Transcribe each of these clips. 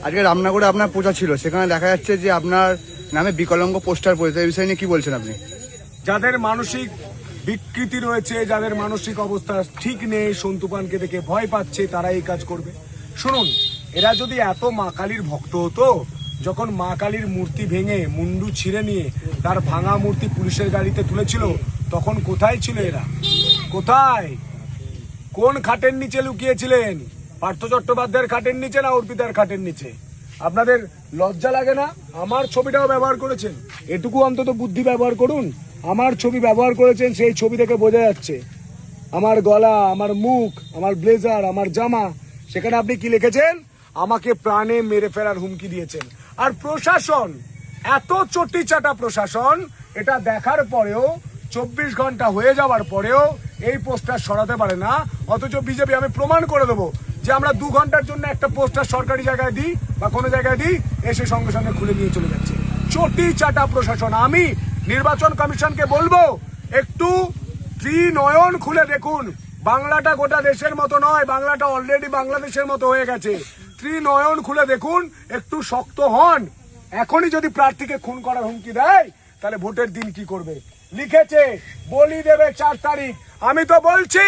আজকে রামনগরে আপনার প্রচার ছিল, সেখানে দেখা যাচ্ছে যে আপনার নামে বিকলাঙ্গ পোস্টার পড়েছে, এই বিষয় নিয়ে কি বলছেন আপনি? যাদের মানসিক বিকৃতি রয়েছে, যাদের মানসিক অবস্থা ঠিক নেই, সন্তু পানকে দেখে ভয় পাচ্ছে, তারা এই কাজ করবে। শুনুন, এরা যদি এত মা কালীর ভক্ত হতো, যখন মা কালীর মূর্তি ভেঙে মুন্ডু ছিঁড়ে নিয়ে তার ভাঙা মূর্তি পুলিশের গাড়িতে তুলেছিল, তখন কোথায় ছিল এরা? কোথায়, কোন খাটের নিচে লুকিয়েছিলেন? পার্থ চট্টোপাধ্যায়ের খাটের নিচে না অর্পিতার খাটের নিচে? আপনাদের লজ্জা লাগে না? আমার ছবিটাও ব্যবহার করেছেন, এটুকু অন্তত বুদ্ধি ব্যবহার করুন। আমার ছবি ব্যবহার করেছেন, সেই ছবি থেকে বোঝা যাচ্ছে আমার গলা, আমার মুখ, আমার ব্লেজার, আমার জামা। সেখানে আপনি কি লিখেছেন? আমাকে প্রাণে মেরে ফেলার হুমকি দিয়েছেন। আর প্রশাসন, এত চটি চাটা প্রশাসন, এটা দেখার পরেও 24 ঘন্টা হয়ে যাওয়ার পরেও এই পোস্টার সরাতে পারে না। অথচ বিজেপি, আমি প্রমাণ করে দেবো যে আমরা 2 ঘন্টার জন্য একটা পোস্টার সরকারি জায়গায় দিই বা কোনো জায়গায় দিই, এসে সঙ্গে সঙ্গে খুলে নিয়ে চলে যাচ্ছে। চটি চাটা প্রশাসন। আমি নির্বাচন কমিশনকে বলবো, একটু ত্রিনয়ন খুলে দেখুন। বাংলাটা গোটা দেশের মতো নয়, বাংলাটা অলরেডি বাংলাদেশের মতো হয়ে গেছে। ত্রিনয়ন খুলে দেখুন, একটু শক্ত হন। এখনই যদি প্রার্থীকে খুন করার হুমকি দেয়, তাহলে ভোটের দিন কি করবে? লিখেছে বলি দেবে 4 তারিখ। আমি তো বলছি,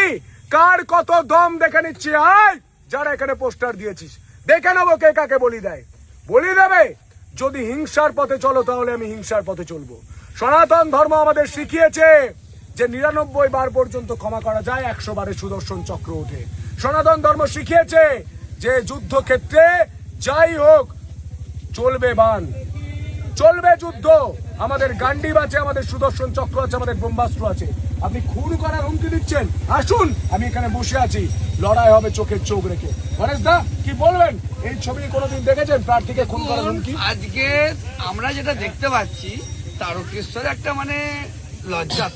কার কত দম দেখে নিচ্ছি। আয়, যারা এখানে পোস্টার দিয়েছিস, দেখে নেবো কে কাকে বলি দেয়। বলি দেবে, যদি হিংসার পথে চলো তাহলে আমি হিংসার পথে চলবো। সনাতন ধর্ম আমাদের শিখিয়েছে যে 99 বার পর্যন্ত ক্ষমা করা যায়, 100 বারে সুদর্শন চক্র ওঠে। সনাতন ধর্ম শিখিয়েছে যে যুদ্ধক্ষেত্রে যাই হোক চলবে বান, চলবে যুদ্ধ। আমাদের গান্ডিব আছে, আমাদের সুদর্শন চক্র আছে, আমাদের ব্রহ্মাস্ত্র আছে। আপনি খুন করার হুমকি দিচ্ছেন? আসুন, আমি এখানে বসে আছি, লড়াই হবে চোখের চোখ রেখে। গণেশ দা, কি বলবেন? এই ছবি কোনোদিন দেখেছেন প্রার্থীকে খুন করার হুমকি? আজকে আমরা যেটা দেখতে পাচ্ছি, তারকেশ্বর একটা মানে লজ্জা।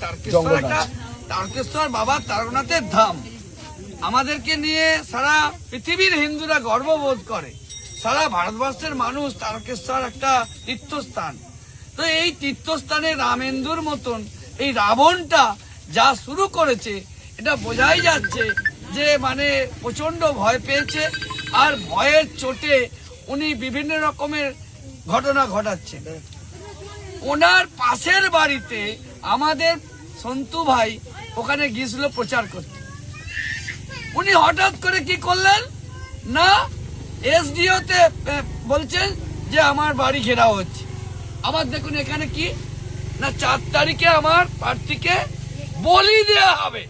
তারকেশ্বর বাবা তারকনাথের ধাম, আমাদেরকে নিয়ে সারা পৃথিবীর হিন্দুরা গর্ববোধ করে। সারা ভারতবর্ষের মানুষ, তারকেশ্বর একটা তীর্থস্থান। তো এই তীর্থস্থানে রামেন্দুর মতন এই রাবণটা যা শুরু করেছে, এটা বোঝাই যাচ্ছে যে মানে প্রচন্ড ভয় পেয়েছে। আর ভয়ের চোটে উনি বিভিন্ন রকমের ঘটনা ঘটাচ্ছেন। ওনার পাশের বাড়িতে আমাদের সন্তু ভাই ওখানে গিয়েছিল প্রচার করতে। উনি হঠাৎ করে কি করলেন না, এসডিওতে বলছেন যে আমার বাড়ি ঘেরাও হচ্ছে। আবার দেখুন এখানে কি না, 4 তারিখে আমার প্রার্থীকে বলি দেওয়া হবে।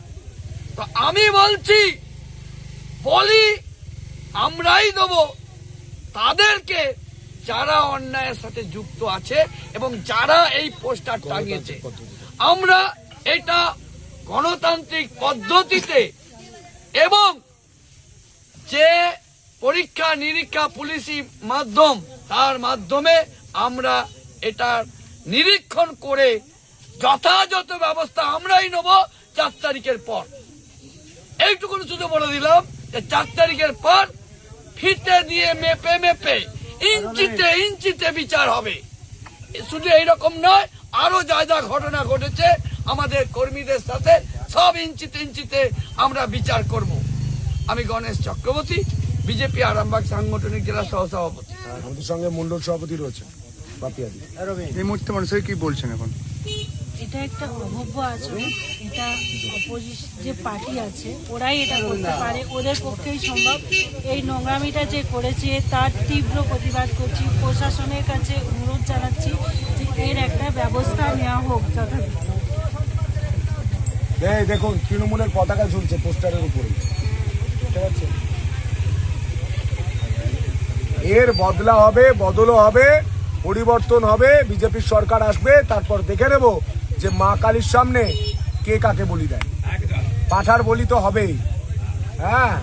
তো আমি বলছি, বলি আমরাই দেবো তাদেরকে যারা অন্যায়ের সাথে যুক্ত আছে এবং যারা এই পোস্টার টাঙিয়েছে। আমরা এটা গণতান্ত্রিক পদ্ধতিতে এবং যে পরীক্ষা নিরীক্ষা পুলিশি মাধ্যম, তার মাধ্যমে আমরা এটা নিরীক্ষণ করে যথাযথ ব্যবস্থা আমরাই নেব 4 তারিখের পর। এইটুকু শুধু বলে দিলাম যে 4 তারিখের পর ফিতে দিয়ে মেপে মেপে ইঞ্চিতে ইঞ্চিতে বিচার হবে। শুধু এইরকম নয়, আরো যা যা ঘটনা ঘটেছে আমাদের কর্মীদের সাথে, সব ইঞ্চিতে ইঞ্চিতে আমরা বিচার করব। আমি গণেশ চক্রবর্তী, বিজেপি আরামবাগ সাংগঠনিক জেলা সহসভাপতি। আমাদের সঙ্গে মন্ডল সভাপতি রয়েছে। এই মুহূর্তে মানুষের কি বলছেন এখন? এটা একটা অভব্য আচরণ। এটা অপোজিশন যে পার্টি আছে ওরাই এটা করতে পারে, ওদের পক্ষেই সম্ভব। এই নোংরামিটা যে করেছে তার তীব্র প্রতিবাদ করছি। প্রশাসনের কাছে অনুরোধ জানাচ্ছি যে এর একটা ব্যবস্থা নেওয়া হোক যথাযথ। দেখুন, তৃণমূলের পতাকা ঝুলছে পোস্টারের উপরে, ঠিক আছে? এর বদলা হবে, বদলও হবে, পরিবর্তন হবে। বিজেপির সরকার আসবে, তারপর দেখে নেব যে মা কালীর সামনে কে কাকে বলি দেয়। পাঠার বলি তো হবেই। হ্যাঁ,